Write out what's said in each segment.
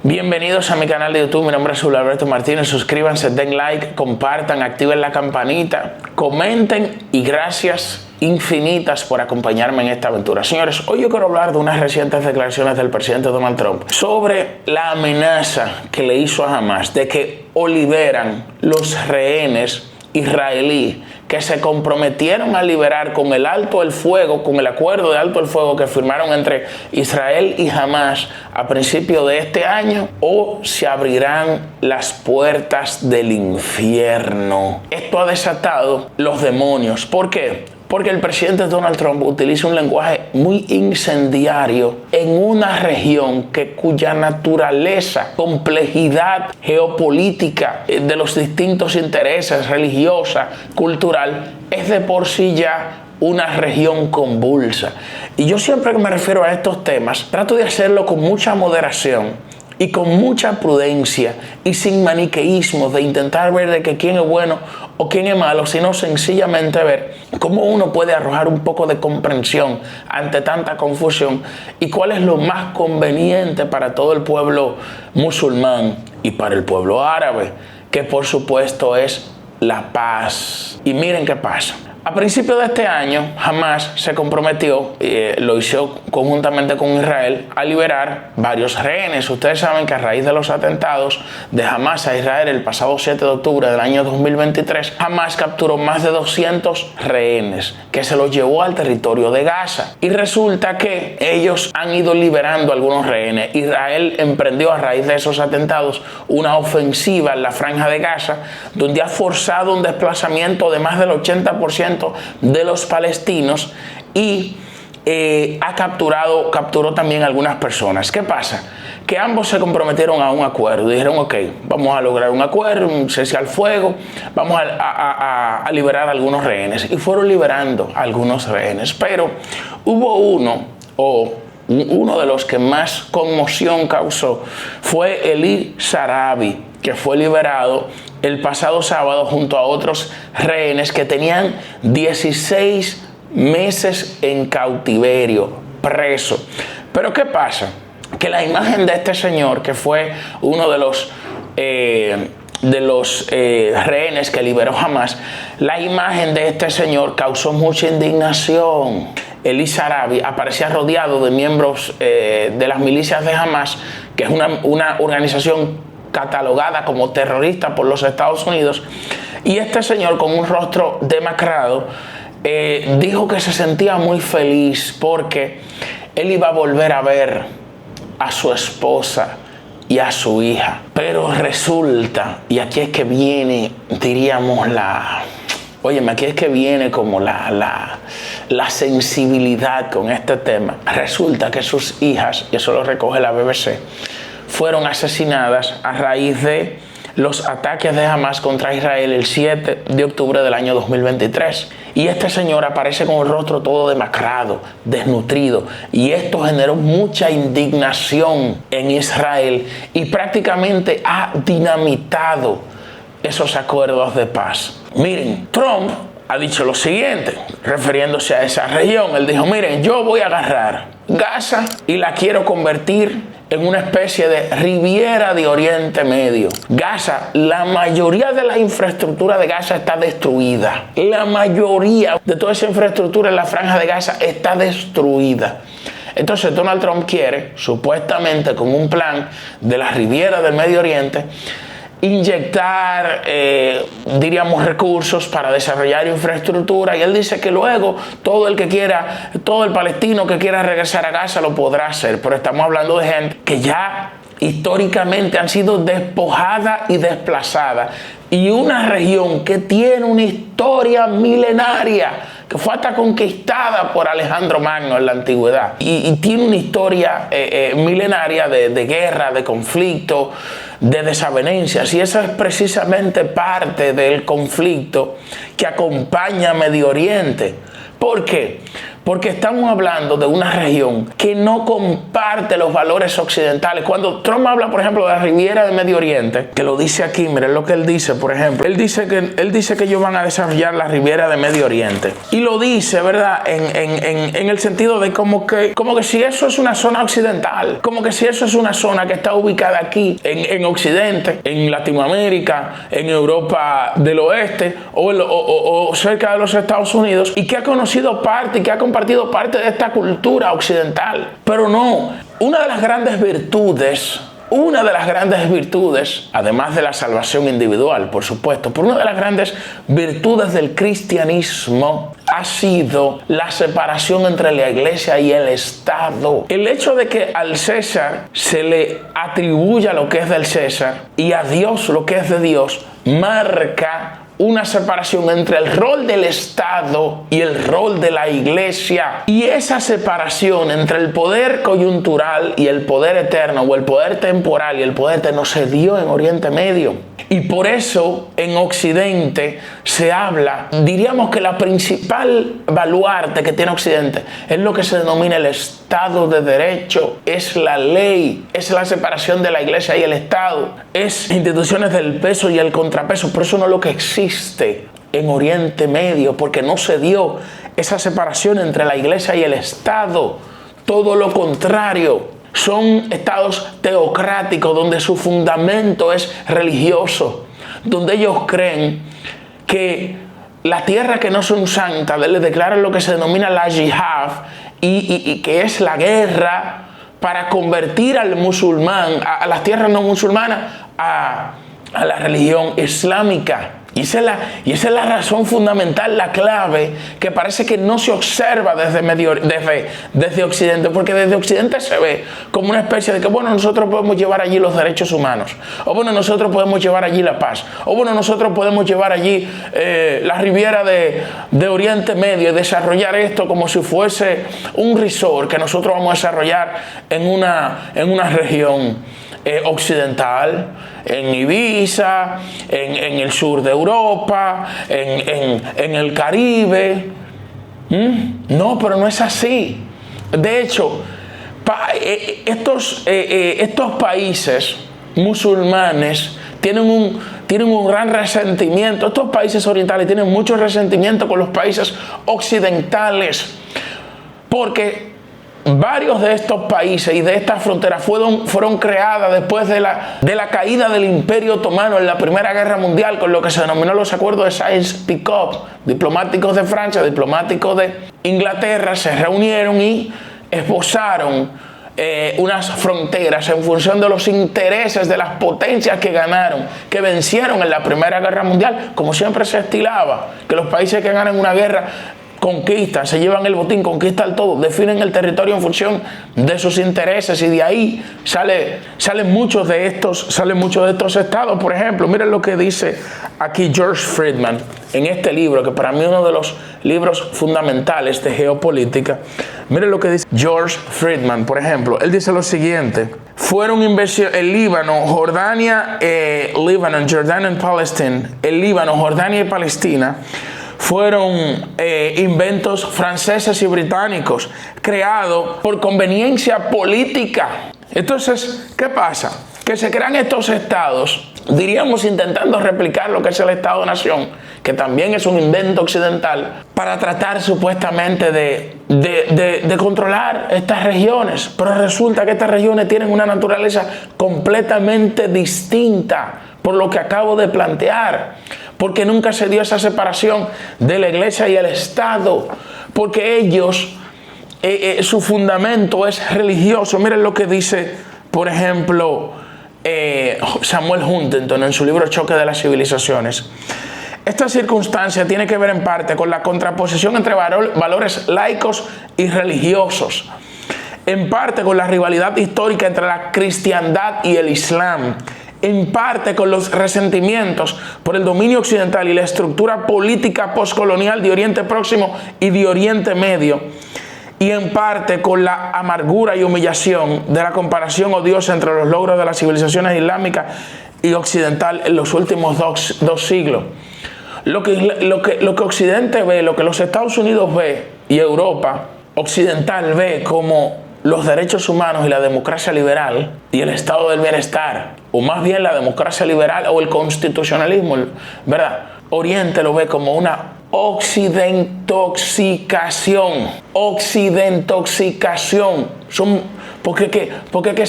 Bienvenidos a mi canal de YouTube, mi nombre es Julio Alberto Martínez. Suscríbanse, den like, compartan, activen la campanita, comenten y gracias infinitas por acompañarme en esta aventura. Señores, hoy yo quiero hablar de unas recientes declaraciones del presidente Donald Trump sobre la amenaza que le hizo a Hamas de que o liberan los rehenes israelíes que se comprometieron a liberar con el alto el fuego, con el acuerdo de alto el fuego que firmaron entre Israel y Hamas a principios de este año, o se abrirán las puertas del infierno. Esto ha desatado los demonios. ¿Por qué? Porque el presidente Donald Trump utiliza un lenguaje muy incendiario en una región cuya naturaleza, complejidad geopolítica de los distintos intereses, religiosa, cultural, es de por sí ya una región convulsa. Y yo siempre que me refiero a estos temas, trato de hacerlo con mucha moderación y con mucha prudencia y sin maniqueísmo de intentar ver de que quién es bueno o quién es malo, sino sencillamente ver cómo uno puede arrojar un poco de comprensión ante tanta confusión y cuál es lo más conveniente para todo el pueblo musulmán y para el pueblo árabe, que por supuesto es la paz. Y miren qué pasa. A principios de este año, Hamas se comprometió, lo hizo conjuntamente con Israel, a liberar varios rehenes. Ustedes saben que a raíz de los atentados de Hamas a Israel el pasado 7 de octubre del año 2023, Hamas capturó más de 200 rehenes que se los llevó al territorio de Gaza. Y resulta que ellos han ido liberando algunos rehenes. Israel emprendió a raíz de esos atentados una ofensiva en la franja de Gaza, donde ha forzado un desplazamiento de más del 80% de los palestinos y capturó también algunas personas. ¿Qué pasa? Que ambos se comprometieron a un acuerdo. Dijeron, ok, vamos a lograr un acuerdo, un cese al fuego, vamos a liberar algunos rehenes. Y fueron liberando algunos rehenes. Pero hubo uno de los que más conmoción causó fue Elie Sarabi, que fue liberado el pasado sábado junto a otros rehenes que tenían 16 meses en cautiverio, preso. Pero ¿qué pasa? Que la imagen de este señor, que fue uno de los rehenes que liberó Hamas, la imagen de este señor causó mucha indignación. Elie Sarabi aparecía rodeado de miembros de las milicias de Hamas, que es una organización catalogada como terrorista por los Estados Unidos, y este señor con un rostro demacrado dijo que se sentía muy feliz porque él iba a volver a ver a su esposa y a su hija. Pero resulta, y aquí es que viene, diríamos, aquí es que viene como la sensibilidad con este tema. Resulta que sus hijas, y eso lo recoge la BBC, fueron asesinadas a raíz de los ataques de Hamas contra Israel el 7 de octubre del año 2023. Y este señor aparece con el rostro todo demacrado, desnutrido. Y esto generó mucha indignación en Israel y prácticamente ha dinamitado esos acuerdos de paz. Miren, Trump ha dicho lo siguiente, refiriéndose a esa región. Él dijo, miren, yo voy a agarrar Gaza y la quiero convertir en una especie de Riviera de Oriente Medio. Gaza, la mayoría de la infraestructura de Gaza está destruida. La mayoría de toda esa infraestructura en la franja de Gaza está destruida. Entonces Donald Trump quiere, supuestamente con un plan de la Riviera del Medio Oriente, inyectar, diríamos, recursos para desarrollar infraestructura, y él dice que luego todo el palestino que quiera regresar a Gaza lo podrá hacer. Pero estamos hablando de gente que ya históricamente han sido despojada y desplazada, y una región que tiene una historia milenaria, que fue hasta conquistada por Alejandro Magno en la antigüedad, y tiene una historia milenaria de guerra, de conflicto, de desavenencias. Y eso es precisamente parte del conflicto que acompaña a Medio Oriente. ¿Por qué? porque estamos hablando de una región que no comparte los valores occidentales. Cuando Trump habla, por ejemplo, de la Riviera de Medio Oriente, que lo dice aquí, miren lo que él dice, por ejemplo. Él dice que ellos van a desarrollar la Riviera de Medio Oriente. Y lo dice, ¿verdad? En el sentido de como que si eso es una zona occidental, como que si eso es una zona que está ubicada aquí, en Occidente, en Latinoamérica, en Europa del Oeste o cerca de los Estados Unidos, y que ha conocido parte y que ha compartido parte de esta cultura occidental. Pero no, una de las grandes virtudes, además de la salvación individual, por supuesto, pero una de las grandes virtudes del cristianismo ha sido la separación entre la iglesia y el Estado. El hecho de que al César se le atribuya lo que es del César y a Dios lo que es de Dios, marca una separación entre el rol del Estado y el rol de la iglesia. Y esa separación entre el poder coyuntural y el poder eterno, o el poder temporal y el poder eterno, se dio en Oriente Medio. Y por eso en Occidente se habla, diríamos que la principal baluarte que tiene Occidente es lo que se denomina el Estado de Derecho, es la ley, es la separación de la iglesia y el Estado, es instituciones del peso y el contrapeso. Pero eso no es lo que existe en Oriente Medio, porque no se dio esa separación entre la iglesia y el Estado. Todo lo contrario. Son estados teocráticos donde su fundamento es religioso, donde ellos creen que la tierra que no son santas les declaran lo que se denomina la yihad y que es la guerra para convertir al musulmán, a las tierras no musulmanas, a la religión islámica. Y esa es la razón fundamental, la clave, que parece que no se observa desde Occidente, porque desde Occidente se ve como una especie de que, bueno, nosotros podemos llevar allí los derechos humanos, o bueno, nosotros podemos llevar allí la paz, o bueno, nosotros podemos llevar allí la Riviera de Oriente Medio y desarrollar esto como si fuese un resort que nosotros vamos a desarrollar en una región occidental, en Ibiza, en el sur de Europa, en el Caribe. No, pero no es así. De hecho, estos países musulmanes tienen un gran resentimiento. Estos países orientales tienen mucho resentimiento con los países occidentales, porque varios de estos países y de estas fronteras fueron creadas después de la caída del Imperio Otomano en la Primera Guerra Mundial, con lo que se denominó los acuerdos de Sykes-Picot. Diplomáticos de Francia, diplomáticos de Inglaterra se reunieron y esbozaron unas fronteras en función de los intereses de las potencias que ganaron, que vencieron en la Primera Guerra Mundial, como siempre se estilaba, que los países que ganan una guerra conquistan, se llevan el botín, conquistan todo, definen el territorio en función de sus intereses, y de ahí salen muchos de estos estados. Por ejemplo, miren lo que dice aquí George Friedman en este libro, que para mí es uno de los libros fundamentales de geopolítica. Miren lo que dice George Friedman, por ejemplo. Él dice lo siguiente: fueron inversiones el Líbano, Jordania, Jordan and Palestine, el Líbano, Jordania y Palestina fueron inventos franceses y británicos, creados por conveniencia política. Entonces, ¿qué pasa? Que se crean estos estados, diríamos intentando replicar lo que es el Estado-Nación, que también es un invento occidental, para tratar supuestamente de controlar estas regiones. Pero resulta que estas regiones tienen una naturaleza completamente distinta, por lo que acabo de plantear. Porque nunca se dio esa separación de la iglesia y el Estado, porque ellos, su fundamento es religioso. Miren lo que dice, por ejemplo, Samuel Huntington en su libro Choque de las Civilizaciones. Esta circunstancia tiene que ver en parte con la contraposición entre valores laicos y religiosos, en parte con la rivalidad histórica entre la cristiandad y el islam, en parte con los resentimientos por el dominio occidental y la estructura política postcolonial de Oriente Próximo y de Oriente Medio, y en parte con la amargura y humillación de la comparación odiosa entre los logros de las civilizaciones islámicas y occidental en los últimos dos siglos. Lo que Occidente ve, lo que los Estados Unidos ve y Europa, occidental ve como los derechos humanos y la democracia liberal y el estado del bienestar, o más bien la democracia liberal o el constitucionalismo, ¿verdad? Oriente lo ve como una occidentoxicación. Porque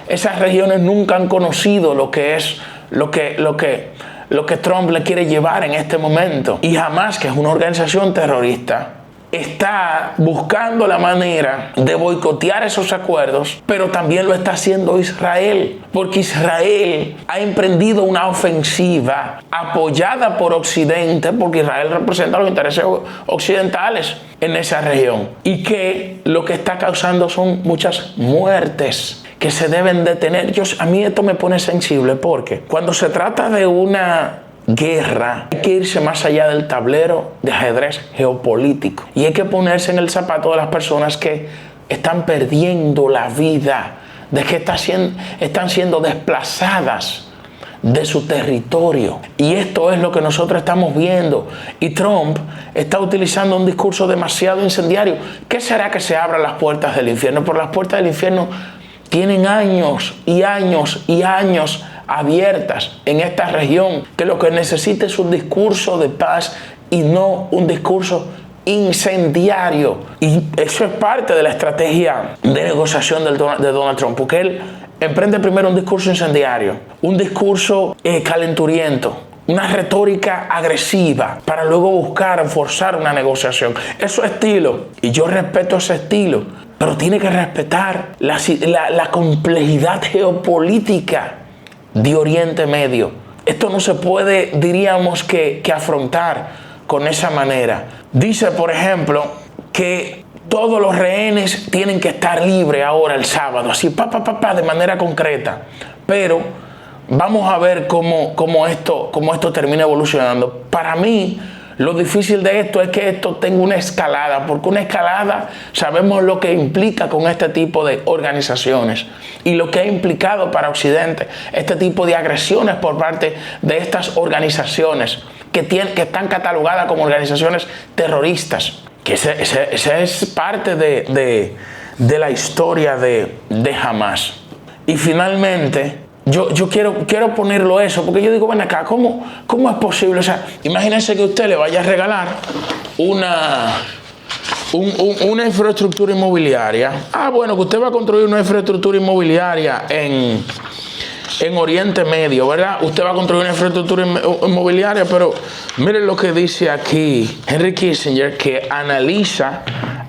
esas regiones nunca han conocido lo que es lo que Trump le quiere llevar en este momento. Y Hamas, que es una organización terrorista, está buscando la manera de boicotear esos acuerdos, pero también lo está haciendo Israel, porque Israel ha emprendido una ofensiva apoyada por Occidente, porque Israel representa los intereses occidentales en esa región, y que lo que está causando son muchas muertes que se deben detener. A mí esto me pone sensible, porque cuando se trata de una guerra, hay que irse más allá del tablero de ajedrez geopolítico y hay que ponerse en el zapato de las personas que están perdiendo la vida, de que están siendo desplazadas de su territorio. Y esto es lo que nosotros estamos viendo. Y Trump está utilizando un discurso demasiado incendiario. ¿Qué será que se abran las puertas del infierno? Por las puertas del infierno tienen años y años y años abiertas en esta región, que lo que necesita es un discurso de paz y no un discurso incendiario. Y eso es parte de la estrategia de negociación de Donald Trump, porque él emprende primero un discurso incendiario, un discurso calenturiento, una retórica agresiva, para luego buscar forzar una negociación. Eso es estilo, y yo respeto ese estilo, pero tiene que respetar la complejidad geopolítica de Oriente Medio. Esto no se puede, diríamos, que afrontar con esa manera. Dice, por ejemplo, que todos los rehenes tienen que estar libres ahora el sábado, así, de manera concreta. Pero vamos a ver cómo esto termina evolucionando. Para mí, lo difícil de esto es que esto tenga una escalada, porque una escalada sabemos lo que implica con este tipo de organizaciones y lo que ha implicado para Occidente este tipo de agresiones por parte de estas organizaciones que están catalogadas como organizaciones terroristas. Que esa es parte de la historia de Hamas. Y finalmente, yo quiero ponerlo eso, porque yo digo, ven acá, ¿cómo es posible? O sea, imagínense que usted le vaya a regalar una infraestructura inmobiliaria. Bueno, que usted va a construir una infraestructura inmobiliaria en Oriente Medio, ¿verdad? Usted va a construir una infraestructura inmobiliaria, pero miren lo que dice aquí Henry Kissinger, que analiza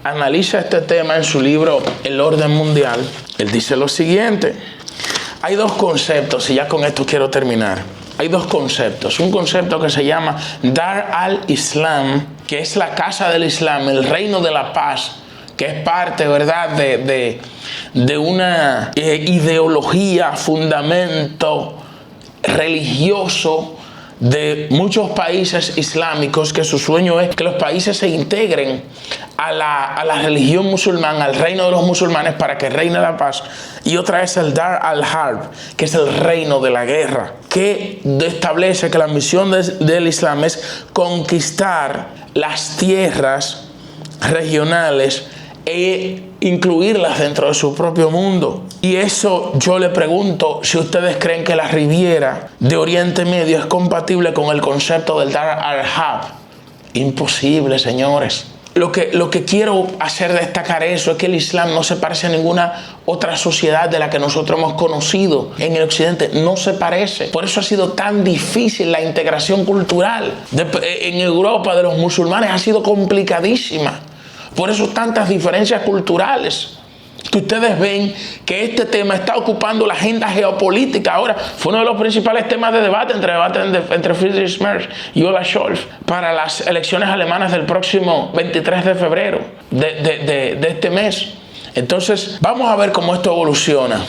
este tema en su libro El Orden Mundial. Él dice lo siguiente: hay dos conceptos, y ya con esto quiero terminar. Hay dos conceptos. Un concepto que se llama Dar al-Islam, que es la casa del Islam, el reino de la paz, que es parte, ¿verdad?, de una ideología, fundamento religioso de muchos países islámicos, que su sueño es que los países se integren a la religión musulmana, al reino de los musulmanes, para que reine la paz. Y otra es el Dar al-Harb, que es el reino de la guerra, que establece que la misión del Islam es conquistar las tierras regionales e incluirlas dentro de su propio mundo. Y eso, yo le pregunto si ustedes creen que la Riviera de Oriente Medio es compatible con el concepto del Dar al-Harb. Imposible, señores. Lo que quiero hacer destacar eso es que el Islam no se parece a ninguna otra sociedad de la que nosotros hemos conocido en el Occidente. No se parece. Por eso ha sido tan difícil la integración cultural en Europa de los musulmanes. Ha sido complicadísima. Por eso tantas diferencias culturales. Que ustedes ven que este tema está ocupando la agenda geopolítica ahora. Fue uno de los principales temas de debate entre Friedrich Merz y Olaf Scholz para las elecciones alemanas del próximo 23 de febrero de este mes. Entonces, vamos a ver cómo esto evoluciona.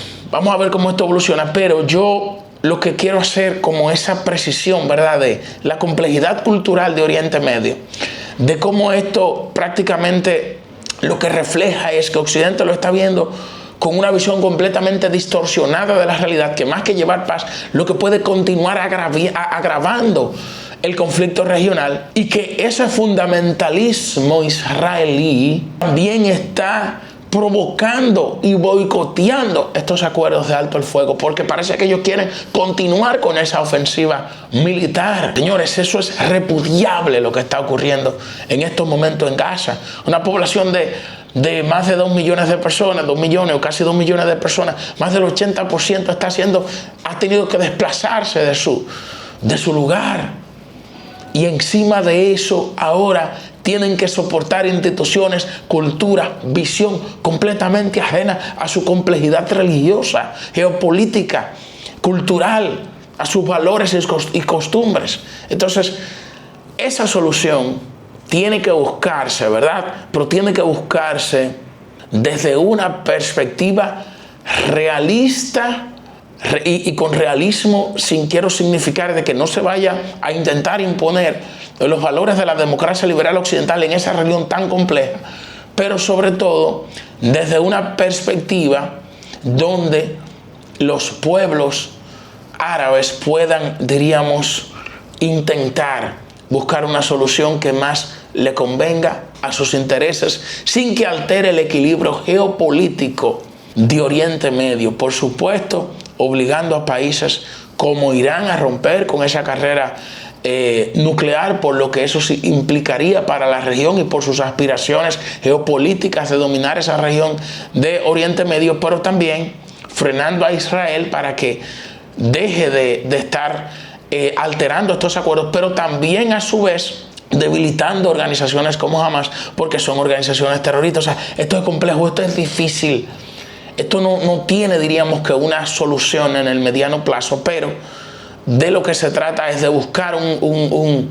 Pero yo lo que quiero hacer como esa precisión, ¿verdad?, de la complejidad cultural de Oriente Medio, de cómo esto prácticamente lo que refleja es que Occidente lo está viendo con una visión completamente distorsionada de la realidad, que más que llevar paz, lo que puede continuar agravando el conflicto regional y que ese fundamentalismo israelí también está provocando y boicoteando estos acuerdos de alto el fuego, porque parece que ellos quieren continuar con esa ofensiva militar. Señores, eso es repudiable lo que está ocurriendo en estos momentos en Gaza. Una población de más de 2 millones de personas, 2 millones o casi 2 millones de personas, más del 80% ha tenido que desplazarse de su lugar. Y encima de eso ahora tienen que soportar instituciones, cultura, visión completamente ajena a su complejidad religiosa, geopolítica, cultural, a sus valores y costumbres. Entonces, esa solución tiene que buscarse, ¿verdad? Pero tiene que buscarse desde una perspectiva realista y con realismo, quiero significar de que no se vaya a intentar imponer los valores de la democracia liberal occidental en esa región tan compleja, pero sobre todo desde una perspectiva donde los pueblos árabes puedan, diríamos, intentar buscar una solución que más le convenga a sus intereses sin que altere el equilibrio geopolítico de Oriente Medio. Por supuesto, obligando a países como Irán a romper con esa carrera nuclear, por lo que eso implicaría para la región y por sus aspiraciones geopolíticas de dominar esa región de Oriente Medio, pero también frenando a Israel para que deje de estar alterando estos acuerdos, pero también a su vez debilitando organizaciones como Hamas, porque son organizaciones terroristas. O sea, esto es complejo, esto es difícil. Esto no tiene, diríamos, que una solución en el mediano plazo, pero de lo que se trata es de buscar un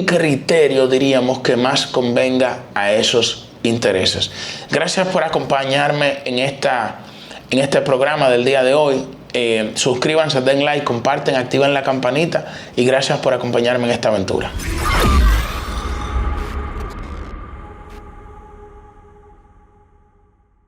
criterio, diríamos, que más convenga a esos intereses. Gracias por acompañarme en este programa del día de hoy. Suscríbanse, den like, comparten, activen la campanita y gracias por acompañarme en esta aventura.